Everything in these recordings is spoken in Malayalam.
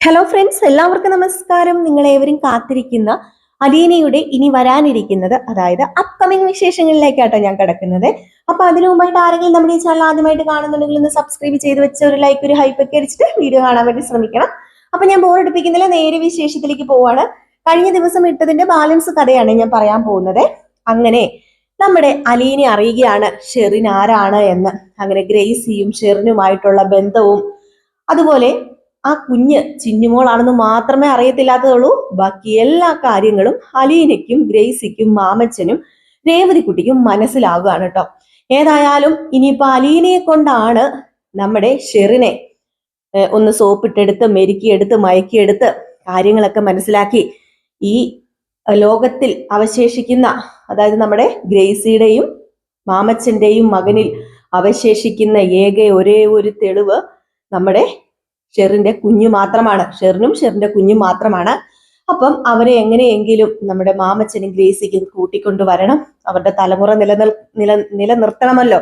ഹലോ ഫ്രണ്ട്സ്, എല്ലാവർക്കും നമസ്കാരം. നിങ്ങളേവരും കാത്തിരിക്കുന്ന അലീനയുടെ ഇനി വരാനിരിക്കുന്നത്, അതായത് അപ്കമിങ് വിശേഷങ്ങളിലേക്കാട്ടോ ഞാൻ കിടക്കുന്നത്. അപ്പൊ അതിനു മുമ്പായിട്ട് ആരെങ്കിലും നമ്മുടെ ഈ ചാനൽ ആദ്യമായിട്ട് കാണുന്നുണ്ടെങ്കിൽ ഒന്ന് സബ്സ്ക്രൈബ് ചെയ്ത് വെച്ച് ഒരു ലൈക്ക്, ഒരു ഹൈപ്പ് ഒക്കെ അടിച്ചിട്ട് വീഡിയോ കാണാൻ വേണ്ടി ശ്രമിക്കണം. അപ്പൊ ഞാൻ ബോറടിപ്പിക്കുന്നില്ല, നേരെ വിശേഷത്തിലേക്ക് പോവാണ്. കഴിഞ്ഞ ദിവസം ഇട്ടതിന്റെ ബാലൻസ് കഥയാണ് ഞാൻ പറയാൻ പോകുന്നത്. അങ്ങനെ നമ്മുടെ അലീനെ അറിയുകയാണ് ഷെറിൻ ആരാണ് എന്ന്. അങ്ങനെ ഗ്രേസിയും ഷെറിനുമായിട്ടുള്ള ബന്ധവും, അതുപോലെ ആ കുഞ്ഞ് ചിന്നുമോളാണെന്ന് മാത്രമേ അറിയത്തില്ലാത്തതുള്ളൂ. ബാക്കി എല്ലാ കാര്യങ്ങളും അലീനയ്ക്കും ഗ്രേസിക്കും മാമച്ചനും രേവതിക്കുട്ടിക്കും മനസ്സിലാവുകയാണ് കേട്ടോ. ഏതായാലും ഇനിയിപ്പോ അലീനയെ കൊണ്ടാണ് നമ്മുടെ ഷെറിനെ ഒന്ന് സോപ്പിട്ടെടുത്ത് മെരുക്കിയെടുത്ത് മയക്കിയെടുത്ത് കാര്യങ്ങളൊക്കെ മനസ്സിലാക്കി ഈ ലോകത്തിൽ അവശേഷിക്കുന്ന, അതായത് നമ്മുടെ ഗ്രേസിയുടെയും മാമച്ചന്റെയും മകനിൽ അവശേഷിക്കുന്ന ഒരേ ഒരു തെളിവ് നമ്മുടെ ഷെറിന്റെ കുഞ്ഞു മാത്രമാണ്. ഷെറിനും ഷെറിന്റെ കുഞ്ഞും മാത്രമാണ്. അപ്പം അവരെ എങ്ങനെയെങ്കിലും നമ്മുടെ മാമച്ചനും ഗ്രേസിക്കും കൂട്ടിക്കൊണ്ടുവരണം. അവരുടെ തലമുറ നിലനിർത്തണമല്ലോ.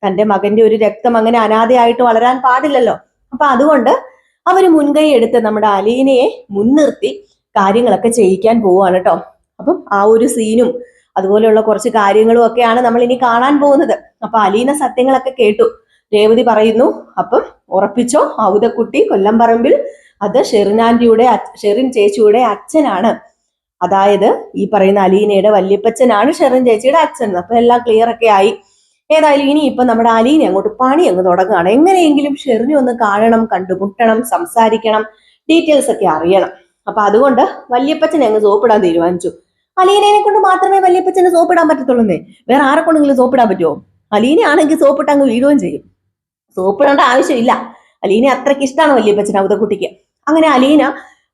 തന്റെ മകന്റെ ഒരു രക്തം അങ്ങനെ അനാഥയായിട്ട് വളരാൻ പാടില്ലല്ലോ. അപ്പൊ അതുകൊണ്ട് അവര് മുൻകൈ എടുത്ത് നമ്മുടെ അലീനയെ മുൻനിർത്തി കാര്യങ്ങളൊക്കെ ചെയ്യിക്കാൻ പോവുകയാണ് കേട്ടോ. അപ്പം ആ ഒരു സീനും അതുപോലെയുള്ള കുറച്ച് കാര്യങ്ങളും ഒക്കെയാണ് നമ്മൾ ഇനി കാണാൻ പോകുന്നത്. അപ്പൊ അലീന സത്യങ്ങളൊക്കെ കേട്ടു. രേവതി പറയുന്നു, അപ്പം ഉറപ്പിച്ചോ, ഔതക്കുട്ടി കൊല്ലംപറമ്പിൽ അത് ഷെറിൻ ചേച്ചിയുടെ അച്ഛനാണ്. അതായത് ഈ പറയുന്ന അലീനയുടെ വല്യപ്പച്ചനാണ് ഷെറിൻ ചേച്ചിയുടെ അച്ഛൻ. അപ്പൊ എല്ലാം ക്ലിയർ ഒക്കെ ആയി. ഏതായാലും ഇനി ഇപ്പൊ നമ്മുടെ അലീന അങ്ങോട്ട് പണി അങ്ങ് തുടങ്ങുകയാണ്. എങ്ങനെയെങ്കിലും ഷെറിനെ ഒന്ന് കാണണം, കണ്ടുമുട്ടണം, സംസാരിക്കണം, ഡീറ്റെയിൽസ് ഒക്കെ അറിയണം. അപ്പൊ അതുകൊണ്ട് വല്യപ്പച്ചനെ അങ്ങ് സോപ്പിടാൻ തീരുമാനിച്ചു. അലീനയെ കൊണ്ട് മാത്രമേ വല്യപ്പച്ചനെ സോപ്പിടാൻ പറ്റത്തുള്ളൂന്നേ. വേറെ ആരെ കൊണ്ടെങ്കിലും സോപ്പിടാൻ പറ്റുമോ? അലീന ആണെങ്കിൽ സോപ്പിട്ട് അങ്ങ് വീഴുകയും ചെയ്യും. സോപ്പിടേണ്ട ആവശ്യമില്ല. അലീന അത്രയ്ക്ക് ഇഷ്ടമാണ് വല്യപ്പച്ചൻ ഔതക്കുട്ടിക്ക്. അങ്ങനെ അലീന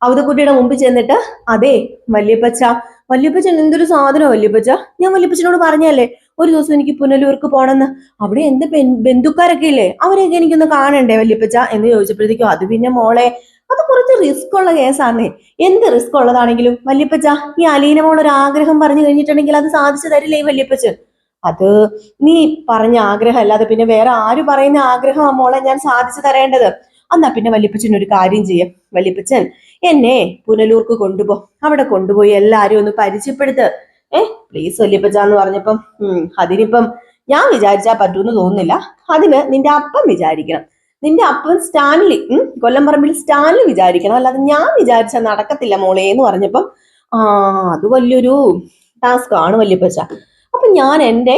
ഔതക്കുട്ടിയുടെ മുമ്പിൽ ചെന്നിട്ട്, അതെ വല്യപ്പച്ചൻ എന്തൊരു സാധനം വല്യപ്പച്ച, ഞാൻ വല്യപ്പച്ചനോട് പറഞ്ഞല്ലേ ഒരു ദിവസം എനിക്ക് പുനലൂർക്ക് പോണെന്ന്, അവിടെ എന്ത് ബന്ധുക്കാരൊക്കെ ഇല്ലേ, അവരെയൊക്കെ എനിക്കൊന്ന് കാണണ്ടേ വല്യപ്പച്ച എന്ന് ചോദിച്ചപ്പോഴത്തേക്കും, അത് പിന്നെ മോളെ അത് കുറച്ച് റിസ്ക് ഉള്ള കേസാന്നേ. എന്ത് റിസ്ക് ഉള്ളതാണെങ്കിലും വല്യപ്പച്ച ഈ അലീന മോളൊരു ആഗ്രഹം പറഞ്ഞു കഴിഞ്ഞിട്ടുണ്ടെങ്കിൽ അത് സാധിച്ചു തരില്ലേ ഈ വല്യപ്പച്ചൻ. അത് നീ പറഞ്ഞ ആഗ്രഹം അല്ലാതെ പിന്നെ വേറെ ആര് പറയുന്ന ആഗ്രഹം മോളെ ഞാൻ സാധിച്ചു തരേണ്ടത്. എന്നാ പിന്നെ വല്യപ്പച്ചൻ ഒരു കാര്യം ചെയ്യാം, വല്യപ്പച്ചൻ എന്നെ പുനലൂർക്ക് അവിടെ കൊണ്ടുപോയി എല്ലാരും ഒന്ന് പരിചയപ്പെടുത്ത്. പ്ലീസ് വല്യപ്പച്ച എന്ന് പറഞ്ഞപ്പം, അതിനിപ്പം ഞാൻ വിചാരിച്ചാൽ പറ്റൂന്ന് തോന്നുന്നില്ല. അതിന് നിന്റെ അപ്പം വിചാരിക്കണം. നിന്റെ അപ്പൻ സ്റ്റാൻലി, കൊല്ലംപറമ്പിൽ സ്റ്റാൻലി വിചാരിക്കണം, അല്ലാതെ ഞാൻ വിചാരിച്ചാൽ നടക്കത്തില്ല മോളെ എന്ന് പറഞ്ഞപ്പം, അത് വലിയൊരു ടാസ്ക് ആണ് വല്യപ്പച്ച. അപ്പൊ ഞാൻ എൻ്റെ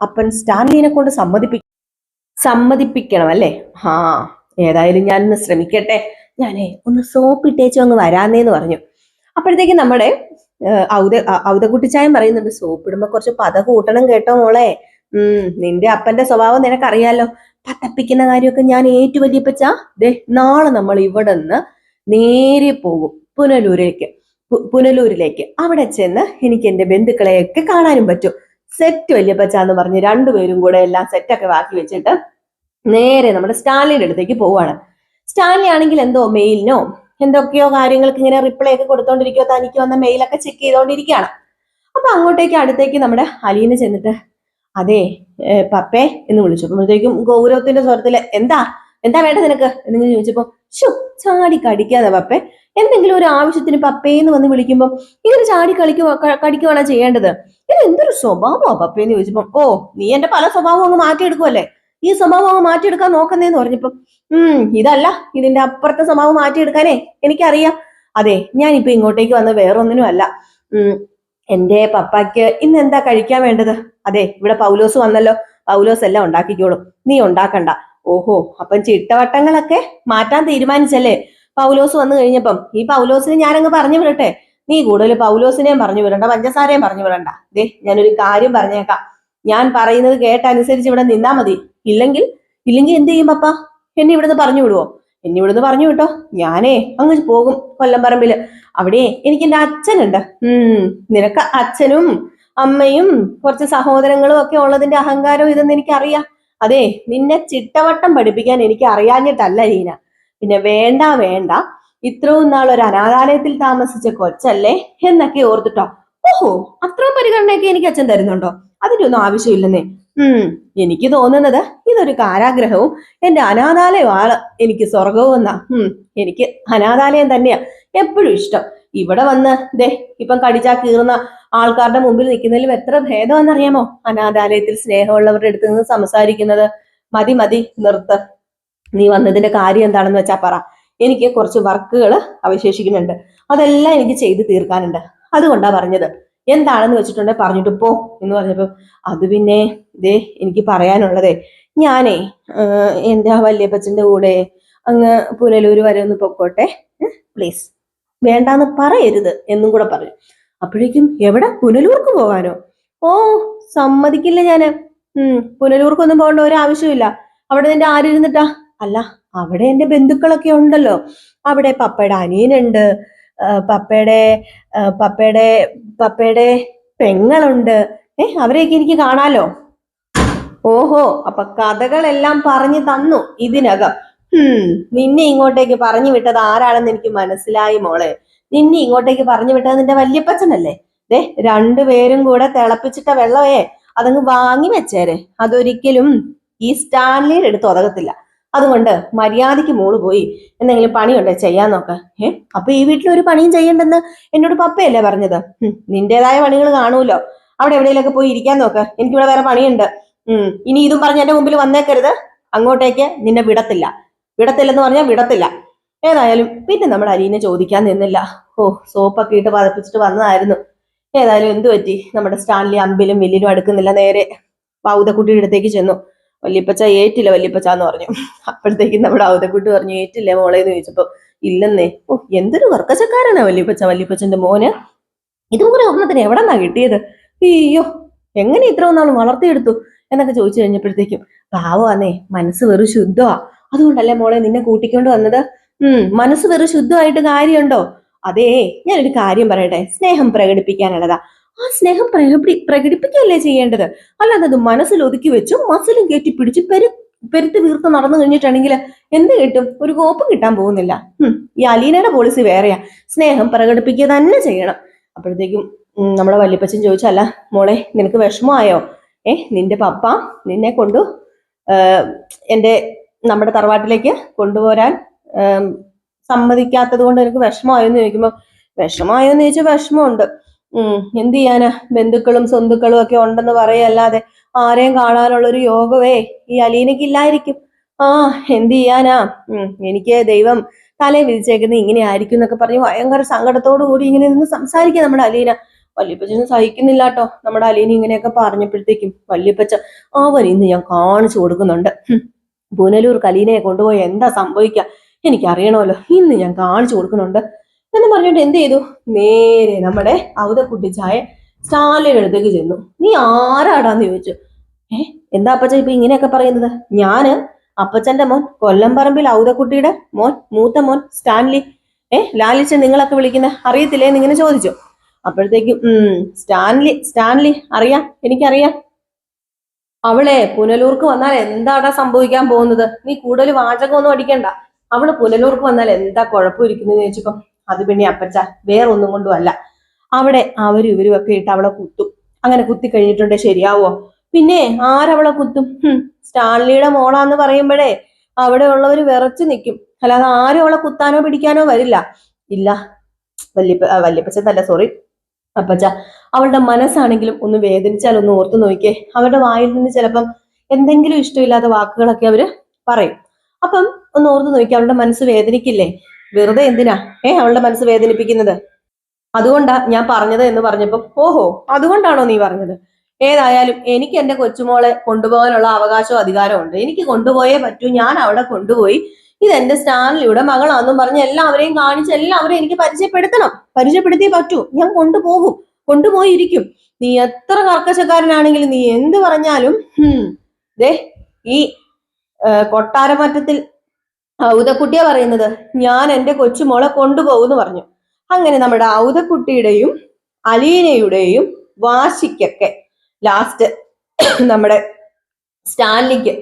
അപ്പൻ സ്റ്റാൻലിനെ കൊണ്ട് സമ്മതിപ്പിക്കണം അല്ലേ? ഏതായാലും ഞാൻ ഒന്ന് ശ്രമിക്കട്ടെ. ഞാനേ ഒന്ന് സോപ്പ് ഇട്ടേച്ചു അങ്ങ് വരാന്നേന്ന് പറഞ്ഞു. അപ്പോഴത്തേക്കും നമ്മുടെ ഔതക്കുട്ടിച്ചായം പറയുന്നുണ്ട്, സോപ്പ് ഇടുമ്പോ കുറച്ച് പത കൂട്ടണം കേട്ടോ മോളെ. നിന്റെ അപ്പന്റെ സ്വഭാവം നിനക്കറിയാലോ. പതപ്പിക്കുന്ന കാര്യമൊക്കെ ഞാൻ ഏറ്റു വല്യപ്പച്ച. നാളെ നമ്മൾ ഇവിടെ നിന്ന് നേരെ പോകും പുനലൂരിലേക്ക്. അവിടെ ചെന്ന് എനിക്ക് എന്റെ ബന്ധുക്കളെയൊക്കെ കാണാനും പറ്റും. സെറ്റ് വല്യപ്പച്ച എന്ന് പറഞ്ഞ് രണ്ടുപേരും കൂടെ എല്ലാം സെറ്റൊക്കെ ആക്കി വെച്ചിട്ട് നേരെ നമ്മുടെ സ്റ്റാലിന്റെ അടുത്തേക്ക് പോവാണ്. സ്റ്റാലിൻ ആണെങ്കിൽ എന്തോ മെയിലിനോ എന്തൊക്കെയോ കാര്യങ്ങൾക്ക് ഇങ്ങനെ റിപ്ലൈ ഒക്കെ കൊടുത്തോണ്ടിരിക്കോ, തനിക്ക് വന്ന മെയിലൊക്കെ ചെക്ക് ചെയ്തോണ്ടിരിക്കുകയാണ്. അപ്പൊ അടുത്തേക്ക് നമ്മുടെ അലീന ചെന്നിട്ട്, അതെ പപ്പേ എന്ന് വിളിച്ചപ്പോഴത്തേക്കും ഗൗരവത്തിന്റെ സ്വരത്തില്, എന്താ വേണ്ടത് നിനക്ക് എന്ന് ചോദിച്ചപ്പോ, ചാടി കടിക്കാതെ പപ്പേ, എന്തെങ്കിലും ഒരു ആവശ്യത്തിന് പപ്പേന്ന് വന്ന് വിളിക്കുമ്പോ ഇങ്ങനെ ചാടി കടിക്കുവാണോ ചെയ്യേണ്ടത്? ഇത് എന്തൊരു സ്വഭാവമാ പപ്പേന്ന് ചോദിച്ചപ്പോ, നീ എന്റെ പല സ്വഭാവം അങ്ങ് മാറ്റിയെടുക്കുമല്ലേ, ഈ സ്വഭാവം അങ്ങ് മാറ്റിയെടുക്കാൻ നോക്കുന്നേന്ന് പറഞ്ഞപ്പോ, ഇതല്ല, ഇതിന്റെ അപ്പുറത്തെ സ്വഭാവം മാറ്റിയെടുക്കാനേ എനിക്കറിയാം. അതെ, ഞാനിപ്പോ ഇങ്ങോട്ടേക്ക് വന്ന് വേറൊന്നിനും അല്ല. എന്റെ പപ്പായ്ക്ക് ഇന്ന് എന്താ കഴിക്കാൻ വേണ്ടത്? അതെ, ഇവിടെ പൗലോസ് വന്നല്ലോ, പൗലോസ് എല്ലാം ഉണ്ടാക്കിക്കോളും, നീ ഉണ്ടാക്കണ്ട. ഓഹോ, അപ്പം ചിട്ടവട്ടങ്ങളൊക്കെ മാറ്റാൻ തീരുമാനിച്ചല്ലേ പൗലോസ് വന്നു കഴിഞ്ഞപ്പം? ഈ പൗലോസിനെ ഞാനങ്ങ് പറഞ്ഞു വിടട്ടെ? നീ കൂടുതൽ പൗലോസിനെയും പറഞ്ഞു വിടണ്ട, പഞ്ചസാരയും പറഞ്ഞു വിടണ്ട. ഞാനൊരു കാര്യം പറഞ്ഞേക്കാം, ഞാൻ പറയുന്നത് കേട്ടനുസരിച്ച് ഇവിടെ നിന്നാ മതി. ഇല്ലെങ്കിൽ എന്ത് ചെയ്യും പപ്പ? എന്നെ ഇവിടുന്ന് പറഞ്ഞു വിടുവോ? എന്നെ ഇവിടുന്ന് പറഞ്ഞു വിട്ടോ, ഞാനേ അങ്ങ് പോകും കൊല്ലംപറമ്പില്. അവിടെ എനിക്ക് എന്റെ അച്ഛനുണ്ട്. നിനക്ക് അച്ഛനും അമ്മയും കുറച്ച് സഹോദരങ്ങളും ഒക്കെ ഉള്ളതിന്റെ അഹങ്കാരവും ഇതെന്ന് എനിക്കറിയാം. അതെ, നിന്നെ ചിട്ടവട്ടം പഠിപ്പിക്കാൻ എനിക്ക് അറിയാഞ്ഞിട്ടല്ല ലീന. പിന്നെ വേണ്ട, ഇത്രയും നാൾ ഒരു അനാഥാലയത്തിൽ താമസിച്ച കൊച്ചല്ലേ എന്നൊക്കെ ഓർത്തിട്ടോ. ഓഹോ, അത്രയും പരിഗണനയൊക്കെ എനിക്ക് അച്ഛൻ തരുന്നുണ്ടോ? അതിന്റെ ഒന്നും ആവശ്യമില്ലെന്നേ. ഉം എനിക്ക് തോന്നുന്നത് ഇതൊരു കാരാഗ്രഹവും എന്റെ അനാഥാലയമാണ് എനിക്ക് സ്വർഗവും എന്നാ. എനിക്ക് അനാഥാലയം തന്നെയാ എപ്പോഴും ഇഷ്ടം. ഇവിടെ വന്ന് ദേ ഇപ്പം കടിച്ചാ കീറുന്ന ആൾക്കാരുടെ മുമ്പിൽ നിൽക്കുന്നതിലും എത്ര ഭേദമാണെന്നറിയാമോ അനാഥാലയത്തിൽ സ്നേഹമുള്ളവരുടെ അടുത്ത് നിന്ന് സംസാരിക്കുന്നത്. മതി മതി നിർത്ത്. നീ വന്നതിന്റെ കാര്യം എന്താണെന്ന് വെച്ചാ പറ. എനിക്ക് കുറച്ച് വർക്കുകൾ അവശേഷിക്കുന്നുണ്ട്, അതെല്ലാം എനിക്ക് ചെയ്തു തീർക്കാനുണ്ട്. അതുകൊണ്ടാ പറഞ്ഞത്. എന്താണെന്ന് വെച്ചിട്ടുണ്ടെങ്കിൽ പറഞ്ഞിട്ട് പോ എന്ന് പറഞ്ഞപ്പോ അത് പിന്നെ ദേ എനിക്ക് പറയാനുള്ളതേ, ഞാനേ എന്റെ വല്യപ്പച്ചന്റെ കൂടെ അങ്ങ് പുനലൂര് വരെ ഒന്ന് പൊക്കോട്ടെ പ്ലീസ്. വേണ്ടാന്ന് പറയരുത് എന്നും കൂടെ പറഞ്ഞു. അപ്പോഴേക്കും എവിടെ, പുനലൂർക്ക് പോകാനോ? ഓ സമ്മതിക്കില്ല ഞാന്. പുനലൂർക്കൊന്നും പോകേണ്ട ഒരു ആവശ്യമില്ല. അവിടെ നിന്റെ ആരിരുന്നിട്ടാ? അല്ല, അവിടെ എന്റെ ബന്ധുക്കളൊക്കെ ഉണ്ടല്ലോ. അവിടെ പപ്പയുടെ അനിയനുണ്ട്, പപ്പയുടെ പപ്പയുടെ പപ്പയുടെ പെങ്ങളുണ്ട്. അവരെയൊക്കെ എനിക്ക് കാണാലോ. ഓഹോ, അപ്പൊ കഥകളെല്ലാം പറഞ്ഞു തന്നു ഇതിനകം. നിന്നെ ഇങ്ങോട്ടേക്ക് പറഞ്ഞു വിട്ടത് ആരാണെന്ന് എനിക്ക് മനസ്സിലായി മോളെ. നിന്നെ ഇങ്ങോട്ടേക്ക് പറഞ്ഞു വിട്ടത് നിന്റെ വല്യപ്പച്ചനല്ലേ? രണ്ടുപേരും കൂടെ തിളപ്പിച്ചിട്ട വെള്ളമേ അതങ്ങ് വാങ്ങി വെച്ചേരെ. അതൊരിക്കലും ഈ സ്റ്റാൻലിയുടെ അടുത്ത് ഉതകത്തില്ല. അതുകൊണ്ട് മര്യാദയ്ക്ക് മോള് പോയി എന്തെങ്കിലും പണിയുണ്ടോ ചെയ്യാൻ നോക്ക. അപ്പൊ ഈ വീട്ടിൽ ഒരു പണിയും ചെയ്യണ്ടെന്ന് എന്നോട് പപ്പയല്ലേ പറഞ്ഞത്? നിന്റേതായ പണികൾ കാണുമല്ലോ. അവിടെ എവിടെയെങ്കിലൊക്കെ പോയി ഇരിക്കാൻ നോക്ക്. എനിക്കിവിടെ വേറെ പണിയുണ്ട്. ഇനി ഇതും പറഞ്ഞ് എന്റെ മുമ്പിൽ വന്നേക്കരുത്. അങ്ങോട്ടേക്ക് നിന്നെ വിടത്തില്ലെന്ന് പറഞ്ഞാൽ വിടത്തില്ല. ഏതായാലും പിന്നെ നമ്മുടെ അലീനെ ചോദിക്കാൻ നിന്നില്ല. സോപ്പൊക്കെ ഇട്ട് പതപ്പിച്ചിട്ട് വന്നതായിരുന്നു. ഏതായാലും എന്തു പറ്റി, നമ്മുടെ സ്റ്റാൻലി അമ്പിലും വില്ലിനും അടുക്കുന്നില്ല. നേരെ ഔതക്കുട്ടിയുടെ അടുത്തേക്ക് ചെന്നു. വല്യപ്പച്ച ഏറ്റില്ല വല്യപ്പച്ചാന്ന് പറഞ്ഞു. അപ്പോഴത്തേക്കും നമ്മുടെ ഔതക്കുട്ടി പറഞ്ഞു, ഏറ്റില്ലേ മോളെ എന്ന് ചോദിച്ചപ്പോ ഇല്ലെന്നേ. എന്തൊരു വർക്കച്ചക്കാരനാ വല്യപ്പച്ചന്റെ മോന്. ഇതുപോലെ ഒന്നത്തിന് എവിടെന്നാ കിട്ടിയത്? അയ്യോ, എങ്ങനെ ഇത്ര നാളും വളർത്തിയെടുത്തു എന്നൊക്കെ ചോദിച്ചു കഴിഞ്ഞപ്പോഴത്തേക്കും പാവന്നേ, മനസ്സ് വെറു ശുദ്ധമാ. അതുകൊണ്ടല്ലേ മോളെ നിന്നെ കൂട്ടിക്കൊണ്ട് വന്നത്. മനസ്സ് വെറു ശുദ്ധമായിട്ട് കാര്യമുണ്ടോ? അതേ, ഞാനൊരു കാര്യം പറയട്ടെ. സ്നേഹം പ്രകടിപ്പിക്കാനുള്ളതാ. ആ സ്നേഹം പ്രകടിപ്പിക്കുകയല്ലേ ചെയ്യേണ്ടത്. അല്ലാതെ അത് മനസ്സിൽ ഒതുക്കി വെച്ചു മസിലും കയറ്റി പിടിച്ച് പെരുത്ത് വീർത്ത് നടന്നു കഴിഞ്ഞിട്ടുണ്ടെങ്കിൽ എന്ത് കിട്ടും? ഒരു കോപ്പും കിട്ടാൻ പോകുന്നില്ല. ഈ അലീനയുടെ പോളിസി വേറെയാ. സ്നേഹം പ്രകടിപ്പിക്കുക തന്നെ ചെയ്യണം. അപ്പോഴത്തേക്കും നമ്മുടെ വല്യപ്പച്ചൻ ചോദിച്ചല്ല മോളെ, നിനക്ക് വിഷമമായോ? നിന്റെ പപ്പ നിന്നെ കൊണ്ടു നമ്മുടെ തറവാട്ടിലേക്ക് കൊണ്ടുപോരാൻ സമ്മതിക്കാത്തത് കൊണ്ട് എനിക്ക് വിഷമമായോന്ന് ചോദിക്കുമ്പോ, വിഷമമായോന്ന് ചോദിച്ചാൽ വിഷമമുണ്ട്. എന്ത് ചെയ്യാനാ, ബന്ധുക്കളും സ്വന്തുക്കളും ഒക്കെ ഉണ്ടെന്ന് പറയല്ലാതെ ആരെയും കാണാനുള്ളൊരു യോഗമേ ഈ അലീനയ്ക്ക് ഇല്ലായിരിക്കും. എന്ത് ചെയ്യാനാ, എനിക്ക് ദൈവം തലേ വിധിച്ചേക്കുന്നത് ഇങ്ങനെ ആയിരിക്കും എന്നൊക്കെ പറഞ്ഞ് ഭയങ്കര സങ്കടത്തോടു കൂടി ഇങ്ങനെ നിന്ന് സംസാരിക്കുക നമ്മുടെ അലീന. വല്യപ്പച്ചന് സഹിക്കുന്നില്ല കേട്ടോ. നമ്മുടെ അലീന ഇങ്ങനെയൊക്കെ പറഞ്ഞപ്പോഴത്തേക്കും വല്യപ്പച്ച അവൻ ഇന്ന് ഞാൻ കാണിച്ചു കൊടുക്കുന്നുണ്ട്. പുനലൂർക്ക് അലീനയെ കൊണ്ടുപോയി എന്താ സംഭവിക്കുക എനിക്കറിയണമല്ലോ. ഇന്ന് ഞാൻ കാണിച്ചു കൊടുക്കുന്നുണ്ട് എന്ന് പറഞ്ഞിട്ട് എന്ത് ചെയ്തു, നേരെ നമ്മുടെ ഔതക്കുട്ടി ചായ സ്റ്റാലിയുടെ അടുത്തേക്ക് ചെന്നു. നീ ആരാടാന്ന് ചോദിച്ചു. എന്താ അപ്പച്ച ഇപ്പൊ ഇങ്ങനെയൊക്കെ പറയുന്നത്? ഞാന് അപ്പച്ചന്റെ മോൻ, കൊല്ലംപറമ്പിൽ ഔതക്കുട്ടിയുടെ മോൻ, മൂത്ത മോൻ സ്റ്റാൻലി. ലാലിച്ചൻ നിങ്ങളൊക്കെ വിളിക്കുന്ന അറിയത്തില്ലേ എന്ന് ഇങ്ങനെ ചോദിച്ചു. അപ്പോഴത്തേക്കും സ്റ്റാൻലി അറിയാം, എനിക്കറിയാം. അവളെ പുനലൂർക്ക് വന്നാൽ എന്താടാ സംഭവിക്കാൻ പോകുന്നത്? നീ കൂടുതൽ വാചകമൊന്നും അടിക്കണ്ട. അവള് പുനലൂർക്ക് വന്നാൽ എന്താ കുഴപ്പമിരിക്കുന്നതെന്ന് ചോദിച്ചപ്പം അത് പിന്നെ അപ്പച്ച വേറൊന്നും കൊണ്ടും അല്ല. അവിടെ അവരും ഇവരും ഒക്കെ ഇട്ട് അവളെ കുത്തും. അങ്ങനെ കുത്തി കഴിഞ്ഞിട്ടുണ്ടെ ശരിയാവോ? പിന്നെ ആരവളെ കുത്തും? സ്റ്റാൻലിയുടെ മോളാന്ന് പറയുമ്പോഴേ അവിടെ ഉള്ളവര് വിറച്ചു നിൽക്കും. അല്ലാതെ ആരും അവളെ കുത്താനോ പിടിക്കാനോ വരില്ല. ഇല്ല വല്യപ്പച്ചല്ല, സോറി അപ്പച്ച, അവളുടെ മനസ്സാണെങ്കിലും ഒന്ന് വേദനിച്ചാൽ ഒന്ന് ഓർത്തു നോക്കിയേ. അവരുടെ വായിൽ നിന്ന് ചിലപ്പം എന്തെങ്കിലും ഇഷ്ടമില്ലാത്ത വാക്കുകളൊക്കെ അവര് പറയും. അപ്പം ഒന്ന് ഓർത്തു നോക്കി, അവളുടെ മനസ്സ് വേദനിക്കില്ലേ? വെറുതെ എന്തിനാ അവളുടെ മനസ്സ് വേദനിപ്പിക്കുന്നത്? അതുകൊണ്ടാ ഞാൻ പറഞ്ഞത് എന്ന് പറഞ്ഞപ്പോ, ഓഹോ അതുകൊണ്ടാണോ നീ പറഞ്ഞത്? ഏതായാലും എനിക്ക് എന്റെ കൊച്ചുമോളെ കൊണ്ടുപോകാനുള്ള അവകാശവും അധികാരവും ഉണ്ട്. എനിക്ക് കൊണ്ടുപോയേ പറ്റൂ. ഞാൻ അവിടെ കൊണ്ടുപോയി ഇതെന്റെ സ്റ്റാൻലിയുടെ മകളാന്നും പറഞ്ഞ് എല്ലാവരെയും കാണിച്ച് എല്ലാവരെയും എനിക്ക് പരിചയപ്പെടുത്തിയേ പറ്റൂ. ഞാൻ കൊണ്ടുപോയിരിക്കും. നീ എത്ര കർക്കശക്കാരനാണെങ്കിലും നീ എന്ത് പറഞ്ഞാലും ഈ കൊട്ടാരമറ്റത്തിൽ ഔതക്കുട്ടിയെ പറയുന്നത് ഞാൻ എന്റെ കൊച്ചുമോളെ കൊണ്ടുപോകുന്നു പറഞ്ഞു. അങ്ങനെ നമ്മുടെ ഔതക്കുട്ടിയുടെയും അലീനയുടെയും വാശിക്കൊക്കെ ലാസ്റ്റ് നമ്മുടെ സ്റ്റാൻലിക്ക്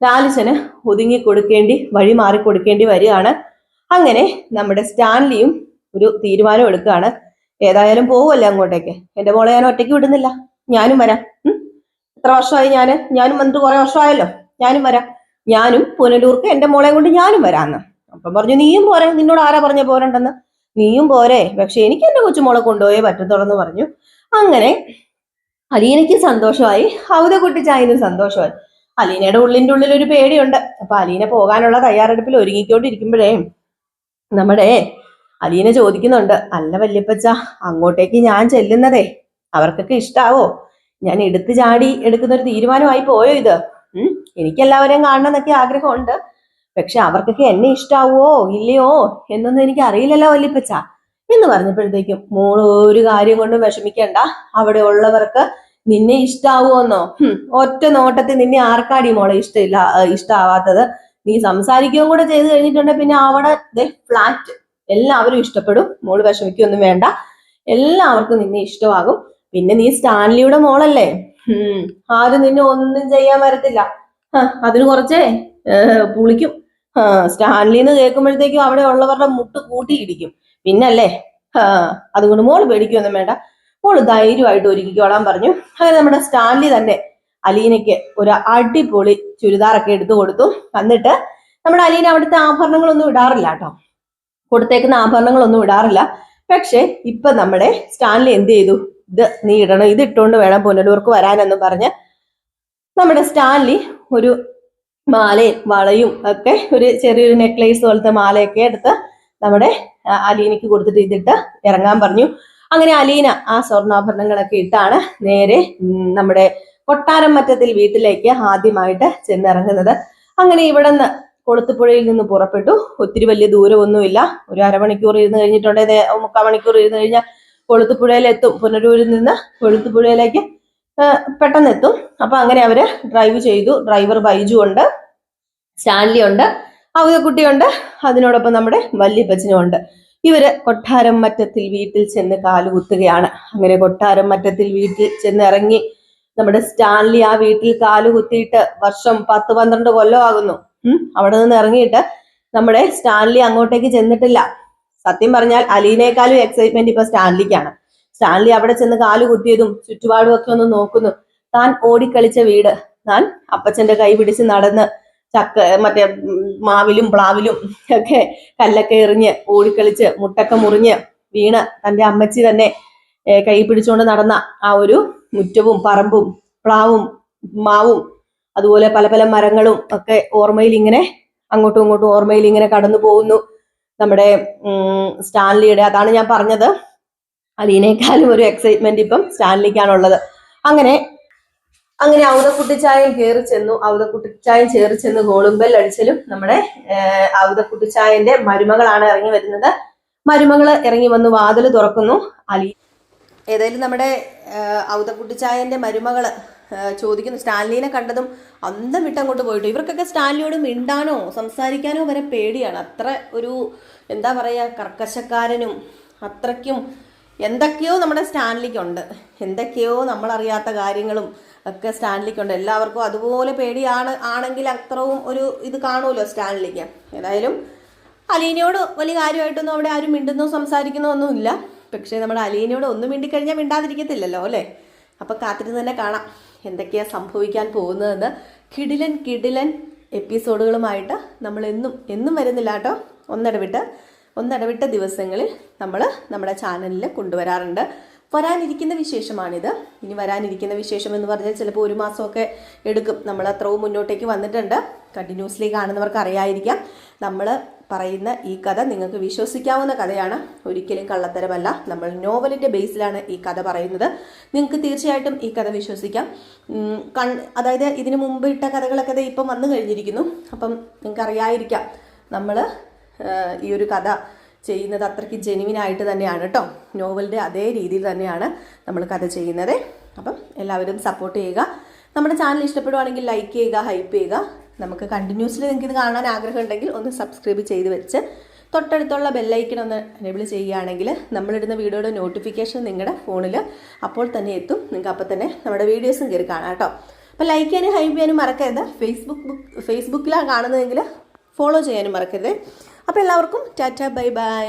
ലാലിച്ചന് ഒതുങ്ങി കൊടുക്കേണ്ടി, വഴി മാറി കൊടുക്കേണ്ടി വരികയാണ്. അങ്ങനെ നമ്മുടെ സ്റ്റാൻലിയും ഒരു തീരുമാനം എടുക്കുകയാണ്. ഏതായാലും പോവല്ലേ അങ്ങോട്ടേക്ക്, എന്റെ മോളെ ഞാൻ ഒറ്റയ്ക്ക് വിടുന്നില്ല, ഞാനും വരാം. എത്ര വർഷമായി ഞാനും വന്നിട്ട് കുറെ വർഷമായല്ലോ, ഞാനും വരാം, ഞാനും പുനലൂർക്ക് എന്റെ മോളെ കൊണ്ട് ഞാനും വരാന്ന്. അപ്പം പറഞ്ഞു നീയും പോരെ, നിന്നോട് ആരാ പറഞ്ഞ പോരണ്ടെന്ന്, നീയും പോരെ, പക്ഷെ എനിക്ക് എന്റെ കൊച്ചുമോളെ കൊണ്ടുപോയേ പറ്റത്തുള്ളൂ പറഞ്ഞു. അങ്ങനെ അലീനയ്ക്ക് സന്തോഷമായി, കുട്ടിച്ചായനും സന്തോഷമായി. അലീനയുടെ ഉള്ളിന്റെ ഉള്ളിൽ ഒരു പേടിയുണ്ട്. അപ്പൊ അലീന പോകാനുള്ള തയ്യാറെടുപ്പിൽ ഒരുങ്ങിക്കൊണ്ടിരിക്കുമ്പോഴേ നമ്മുടെ അലീന ചോദിക്കുന്നുണ്ട്, അല്ല വല്യപ്പച്ച, അങ്ങോട്ടേക്ക് ഞാൻ ചെല്ലുന്നതേ അവർക്കൊക്കെ ഇഷ്ടാവോ? ഞാൻ എടുത്തു ചാടി എടുക്കുന്ന ഒരു തീരുമാനമായി പോയോ ഇത്? എനിക്കെല്ലാവരെയും കാണണം എന്നൊക്കെ ആഗ്രഹമുണ്ട്, പക്ഷെ അവർക്കൊക്കെ എന്നെ ഇഷ്ടാവോ ഇല്ലയോ എന്നൊന്നും എനിക്ക് അറിയില്ലല്ലോ വല്യപ്പച്ച എന്ന് പറഞ്ഞപ്പോഴത്തേക്കും, മോള് ഒരു കാര്യം കൊണ്ട് വിഷമിക്കണ്ട, അവിടെ ഉള്ളവർക്ക് നിന്നെ ഇഷ്ടാവുമെന്നോ? ഒറ്റ നോട്ടത്തിൽ നിന്നെ ആർക്കാടി മോളെ ഇഷ്ടാവാത്തത്? നീ സംസാരിക്കുകയും കൂടെ ചെയ്തു കഴിഞ്ഞിട്ടുണ്ടെങ്കിൽ പിന്നെ അവിടെ ഫ്ലാറ്റ് എല്ലാവരും ഇഷ്ടപ്പെടും. മോള് വിഷമിക്കൊന്നും വേണ്ട, എല്ലാവർക്കും നിന്നെ ഇഷ്ടമാകും. പിന്നെ നീ സ്റ്റാൻലിയുടെ മോളല്ലേ, ആരും നിന്നെ ഒന്നും ചെയ്യാൻ വരത്തില്ല. അതിന് കുറച്ചേ പുളിക്കും. സ്റ്റാൻലി എന്ന് കേൾക്കുമ്പോഴത്തേക്കും അവിടെ ഉള്ളവരുടെ മുട്ട് കൂട്ടിയിടിക്കും. പിന്നല്ലേ, അതുകൊണ്ട് മോള് പേടിക്കൊന്നും വേണ്ട, മോള് ധൈര്യമായിട്ട് ഒരുക്കിക്കോളാൻ പറഞ്ഞു. അങ്ങനെ നമ്മുടെ സ്റ്റാൻലി തന്നെ അലീനയ്ക്ക് ഒരു അടിപൊളി ചുരിദാറൊക്കെ എടുത്തു കൊടുത്തു. എന്നിട്ട് നമ്മുടെ അലീന അവിടുത്തെ ആഭരണങ്ങളൊന്നും ഇടാറില്ല കേട്ടോ, കൊടുത്തേക്കുന്ന ആഭരണങ്ങളൊന്നും ഇടാറില്ല. പക്ഷെ ഇപ്പൊ നമ്മുടെ സ്റ്റാൻലി എന്ത് ചെയ്തു, ഇത് നീ ഇടണം, ഇത് ഇട്ടുകൊണ്ട് വേണം പുനലൂർക്ക് വരാനെന്ന് പറഞ്ഞ് നമ്മുടെ സ്റ്റാൻലി ഒരു മാലയും വളയും ഒക്കെ, ഒരു ചെറിയൊരു നെക്ലേസ് പോലത്തെ മാലയൊക്കെ എടുത്ത് നമ്മുടെ അലീനയ്ക്ക് കൊടുത്തിട്ട് ഇതിട്ട് ഇറങ്ങാൻ പറഞ്ഞു. അങ്ങനെ അലീന ആ സ്വർണ്ണാഭരണങ്ങളൊക്കെ ഇട്ടാണ് നേരെ നമ്മുടെ കൊട്ടാരം മറ്റത്തിൽ വീട്ടിലേക്ക് ആദ്യമായിട്ട് ചെന്നിറങ്ങുന്നത്. അങ്ങനെ ഇവിടെ നിന്ന് കൊളുത്തുപുഴയിൽ നിന്ന് പുറപ്പെട്ടു. ഒത്തിരി വലിയ ദൂരമൊന്നുമില്ല, ഒരു അരമണിക്കൂർ ഇരുന്ന് കഴിഞ്ഞിട്ടുണ്ടെങ്കിൽ 3/4 മണിക്കൂർ ഇരുന്ന് കഴിഞ്ഞാൽ കൊളുത്തുപുഴയിൽ എത്തും. പുനലൂരിൽ നിന്ന് കൊളുത്തുപുഴയിലേക്ക് പെട്ടെന്ന് എത്തും. അപ്പൊ അങ്ങനെ അവര് ഡ്രൈവ് ചെയ്തു. ഡ്രൈവർ ബൈജു ഉണ്ട്, സ്റ്റാൻലി ഉണ്ട്, കുട്ടിയുണ്ട്, അതിനോടൊപ്പം നമ്മുടെ വല്യപ്പച്ചനും ഉണ്ട്. ഇവര് കൊട്ടാരം മറ്റത്തിൽ വീട്ടിൽ ചെന്ന് കാലുകുത്തുകയാണ്. അങ്ങനെ കൊട്ടാരം മറ്റത്തിൽ വീട്ടിൽ ചെന്ന് ഇറങ്ങി നമ്മുടെ സ്റ്റാൻലി ആ വീട്ടിൽ കാലുകുത്തിയിട്ട് വർഷം 10-12 കൊല്ലം ആകുന്നു. അവിടെ നിന്ന് ഇറങ്ങിയിട്ട് നമ്മുടെ സ്റ്റാൻലി അങ്ങോട്ടേക്ക് ചെന്നിട്ടില്ല. സത്യം പറഞ്ഞാൽ അലീനേക്കാളും എക്സൈറ്റ്മെന്റ് ഇപ്പൊ സ്റ്റാൻലിക്കാണ്. സ്റ്റാൻലി അവിടെ ചെന്ന് കാലുകുത്തിയതും ചുറ്റുപാടും ഒക്കെ ഒന്ന് നോക്കുന്നു. താൻ ഓടിക്കളിച്ച വീട്, താൻ അപ്പച്ചന്റെ കൈ പിടിച്ച് നടന്ന് മറ്റേ മാവിലും പ്ലാവിലും ഒക്കെ കല്ലൊക്കെ എറിഞ്ഞ് ഓടിക്കളിച്ച് മുട്ടൊക്കെ മുറിഞ്ഞ് വീണ് തന്റെ അമ്മച്ചി തന്നെ കൈ പിടിച്ചുകൊണ്ട് നടന്ന ആ ഒരു മുറ്റവും പറമ്പും പ്ലാവും മാവും അതുപോലെ പല പല മരങ്ങളും ഒക്കെ ഓർമ്മയിൽ ഇങ്ങനെ അങ്ങോട്ടും ഇങ്ങോട്ടും ഓർമ്മയിൽ ഇങ്ങനെ കടന്നു പോകുന്നു നമ്മുടെ സ്റ്റാൻലിയുടെ. അതാണ് ഞാൻ പറഞ്ഞത്, അലീനേക്കാളും ഒരു എക്സൈറ്റ്മെന്റ് ഇപ്പം സ്റ്റാൻലിക്കാണുള്ളത്. അങ്ങനെ ഔതക്കുട്ടിച്ചായൻ കയറി ചെന്നു. ഔതക്കുട്ടിച്ചായൻ കയറി ചെന്ന് ഗോളുമ്പൽ അടിച്ചലും നമ്മുടെ ഔതക്കുട്ടിച്ചായന്റെ മരുമകളാണ് ഇറങ്ങി വരുന്നത്. മരുമകള് ഇറങ്ങി വന്ന് വാതില് തുറക്കുന്നു. ഏതായാലും നമ്മുടെ ഔതക്കുട്ടിച്ചായന്റെ മരുമകള് ചോദിക്കുന്നു, സ്റ്റാൻലിനെ കണ്ടതും അന്തം വിട്ടങ്ങോട്ട് പോയിട്ടു. ഇവർക്കൊക്കെ സ്റ്റാൻലിയോട് മിണ്ടാനോ സംസാരിക്കാനോ വരെ പേടിയാണ്. അത്ര ഒരു എന്താ പറയാ, കർക്കശക്കാരനും അത്രയ്ക്കും എന്തൊക്കെയോ നമ്മുടെ സ്റ്റാൻലിക്കുണ്ട്, എന്തൊക്കെയോ നമ്മളറിയാത്ത കാര്യങ്ങളും ഒക്കെ സ്റ്റാൻലിക്കുണ്ട്. എല്ലാവർക്കും അതുപോലെ ആണെങ്കിൽ അത്രയും ഒരു ഇത് കാണുമല്ലോ സ്റ്റാൻലിക്ക്. ഏതായാലും അലീനയോട് വലിയ കാര്യമായിട്ടൊന്നും അവിടെ ആരും മിണ്ടുന്നോ സംസാരിക്കുന്നോ ഒന്നുമില്ല. പക്ഷേ നമ്മുടെ അലീനയോട് ഒന്നും മിണ്ടിക്കഴിഞ്ഞാൽ മിണ്ടാതിരിക്കത്തില്ലല്ലോ അല്ലേ. അപ്പം കാത്തിരുന്ന് തന്നെ കാണാം എന്തൊക്കെയാ സംഭവിക്കാൻ പോകുന്നതെന്ന്. കിടിലൻ എപ്പിസോഡുകളുമായിട്ട് നമ്മൾ എന്നും വരുന്നില്ല കേട്ടോ, ഒന്നിടവിട്ട ദിവസങ്ങളിൽ നമ്മൾ നമ്മുടെ ചാനലിൽ കൊണ്ടുവരാറുണ്ട്. വരാനിരിക്കുന്ന വിശേഷമാണിത്. ഇനി വരാനിരിക്കുന്ന വിശേഷം എന്ന് പറഞ്ഞാൽ ചിലപ്പോൾ 1 മാസമൊക്കെ എടുക്കും. നമ്മൾ അത്രയും മുന്നോട്ടേക്ക് വന്നിട്ടുണ്ട്. കണ്ടിന്യൂസ്ലി കാണുന്നവർക്ക് അറിയായിരിക്കാം. നമ്മൾ പറയുന്ന ഈ കഥ നിങ്ങൾക്ക് വിശ്വസിക്കാവുന്ന കഥയാണ്, ഒരിക്കലും കള്ളത്തരമല്ല. നമ്മൾ നോവലിൻ്റെ ബേസിലാണ് ഈ കഥ പറയുന്നത്. നിങ്ങൾക്ക് തീർച്ചയായിട്ടും ഈ കഥ വിശ്വസിക്കാം. അതായത് ഇതിനു മുമ്പ് ഇട്ട കഥകളൊക്കെ ഇപ്പം വന്നു കഴിഞ്ഞിരിക്കുന്നു. അപ്പം നിങ്ങൾക്ക് അറിയാതിരിക്കാം നമ്മൾ ഈ ഒരു കഥ ചെയ്യുന്നത് അത്രയ്ക്ക് ജെനുവിനായിട്ട് തന്നെയാണ് കേട്ടോ. നോവലിൻ്റെ അതേ രീതിയിൽ തന്നെയാണ് നമ്മൾ കഥ ചെയ്യുന്നത്. അപ്പം എല്ലാവരും സപ്പോർട്ട് ചെയ്യുക. നമ്മുടെ ചാനൽ ഇഷ്ടപ്പെടുവാണെങ്കിൽ ലൈക്ക് ചെയ്യുക, ഹൈപ്പ് ചെയ്യുക. നമുക്ക് കണ്ടിന്യൂസ്ലി നിങ്ങൾക്ക് ഇത് കാണാൻ ആഗ്രഹം ഉണ്ടെങ്കിൽ ഒന്ന് സബ്സ്ക്രൈബ് ചെയ്ത് വെച്ച് തൊട്ടടുത്തുള്ള ബെല്ലൈക്കൺ ഒന്ന് എനേബിൾ ചെയ്യുകയാണെങ്കിൽ നമ്മളിടുന്ന വീഡിയോയുടെ നോട്ടിഫിക്കേഷൻ നിങ്ങളുടെ ഫോണിൽ അപ്പോൾ തന്നെ എത്തും. നിങ്ങൾക്ക് അപ്പോൾ തന്നെ നമ്മുടെ വീഡിയോസും കയറി കാണാം കേട്ടോ. അപ്പോൾ ലൈക്ക് ചെയ്യാനും ഹൈപ്പ് ചെയ്യാനും മറക്കരുത്. ഫേസ്ബുക്കിലാണ് കാണുന്നതെങ്കിൽ ഫോളോ ചെയ്യാനും മറക്കരുത്. അപ്പോൾ എല്ലാവർക്കും ടാറ്റ ബൈ ബൈ.